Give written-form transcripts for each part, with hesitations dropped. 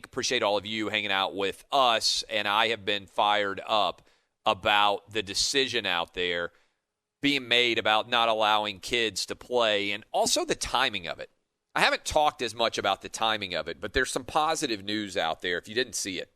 Appreciate all of you hanging out with us, and I have been fired up about the decision out there being made about not allowing kids to play and also the timing of it. I haven't talked as much about the timing of it, but there's some positive news out there if you didn't see it.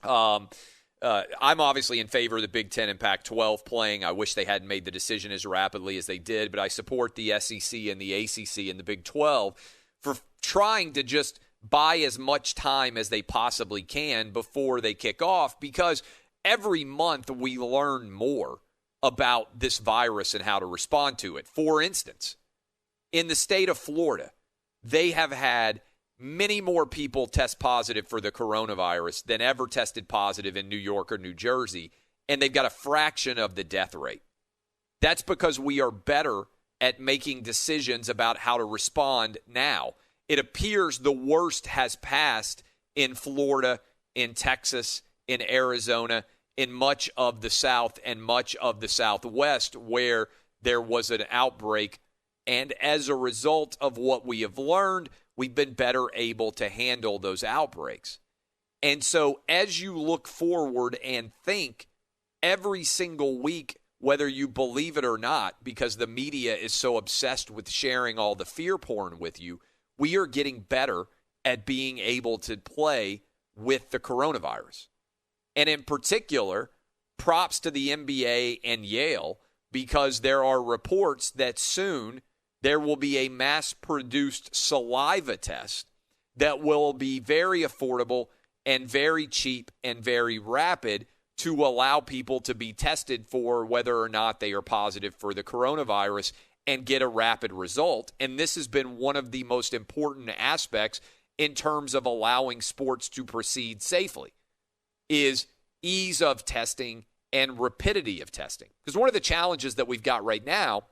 I'm obviously in favor of the Big Ten and Pac-12 playing. I wish they hadn't made the decision as rapidly as they did, but I support the SEC and the ACC and the Big 12 for trying to just buy as much time as they possibly can before they kick off, because every month we learn more about this virus and how to respond to it. For instance, in the state of Florida, they have had many more people test positive for the coronavirus than ever tested positive in New York or New Jersey, and they've got a fraction of the death rate. That's because we are better at making decisions about how to respond now. It appears the worst has passed in Florida, in Texas, in Arizona, in much of the South and much of the Southwest where there was an outbreak. And as a result of what we have learned, we've been better able to handle those outbreaks. And so as you look forward and think every single week, whether you believe it or not, because the media is so obsessed with sharing all the fear porn with you, we are getting better at being able to play with the coronavirus. And in particular, props to the NBA and Yale, because there are reports that soon there will be a mass-produced saliva test that will be very affordable and very cheap and very rapid to allow people to be tested for whether or not they are positive for the coronavirus and get a rapid result. And this has been one of the most important aspects in terms of allowing sports to proceed safely, is ease of testing and rapidity of testing. Because one of the challenges that we've got right now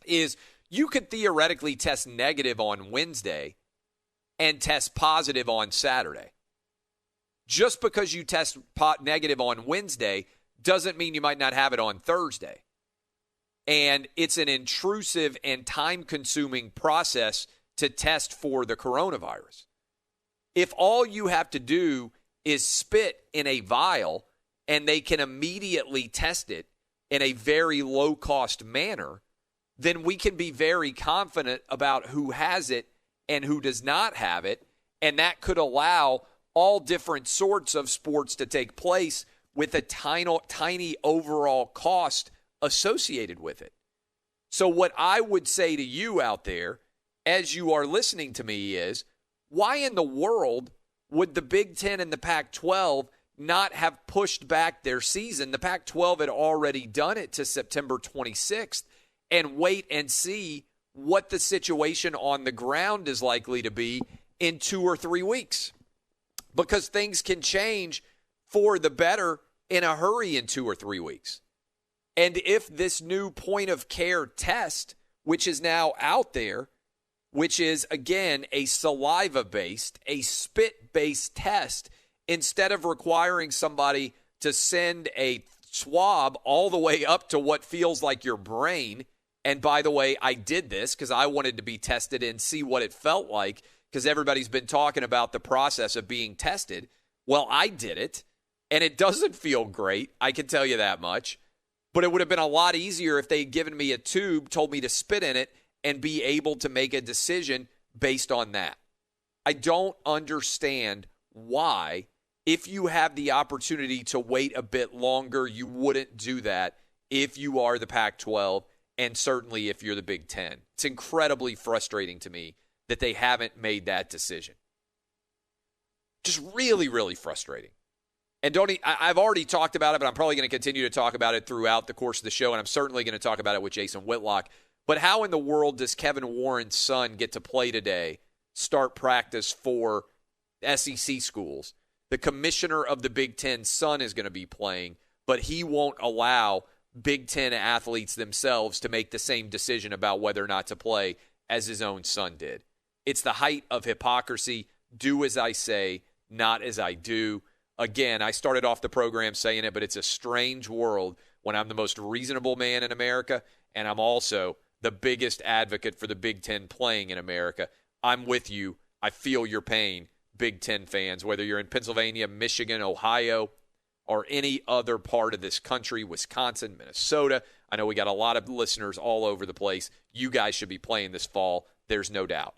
is you could theoretically test negative on Wednesday and test positive on Saturday. Just because you test negative on Wednesday doesn't mean you might not have it on Thursday. And it's an intrusive and time-consuming process to test for the coronavirus. If all you have to do is spit in a vial and they can immediately test it in a very low-cost manner, then we can be very confident about who has it and who does not have it, and that could allow all different sorts of sports to take place with a tiny overall cost associated with it. So what I would say to you out there as you are listening to me is, why in the world would the Big Ten and the Pac-12 not have pushed back their season? The Pac-12 had already done it to September 26th, and wait and see what the situation on the ground is likely to be in 2 or 3 weeks. Because things can change for the better in a hurry in 2 or 3 weeks. And if this new point of care test, which is now out there, which is, again, a saliva-based, a spit-based test, instead of requiring somebody to send a swab all the way up to what feels like your brain, and by the way, I did this because I wanted to be tested and see what it felt like, because everybody's been talking about the process of being tested. Well, I did it, and it doesn't feel great, I can tell you that much. But it would have been a lot easier if they had given me a tube, told me to spit in it, and be able to make a decision based on that. I don't understand why, if you have the opportunity to wait a bit longer, you wouldn't do that if you are the Pac-12 and certainly if you're the Big Ten. It's incredibly frustrating to me that they haven't made that decision. Just really, really frustrating. And I've already talked about it, but I'm probably going to continue to talk about it throughout the course of the show, and I'm certainly going to talk about it with Jason Whitlock. But how in the world does Kevin Warren's son get to play today, start practice for SEC schools? The commissioner of the Big Ten's son is going to be playing, but he won't allow Big Ten athletes themselves to make the same decision about whether or not to play as his own son did. It's the height of hypocrisy. Do as I say, not as I do. Again, I started off the program saying it, but it's a strange world when I'm the most reasonable man in America, and I'm also the biggest advocate for the Big Ten playing in America. I'm with you. I feel your pain. Big Ten fans, whether you're in Pennsylvania, Michigan, Ohio, or any other part of this country, Wisconsin, Minnesota. I know we got a lot of listeners all over the place. You guys should be playing this fall. There's no doubt.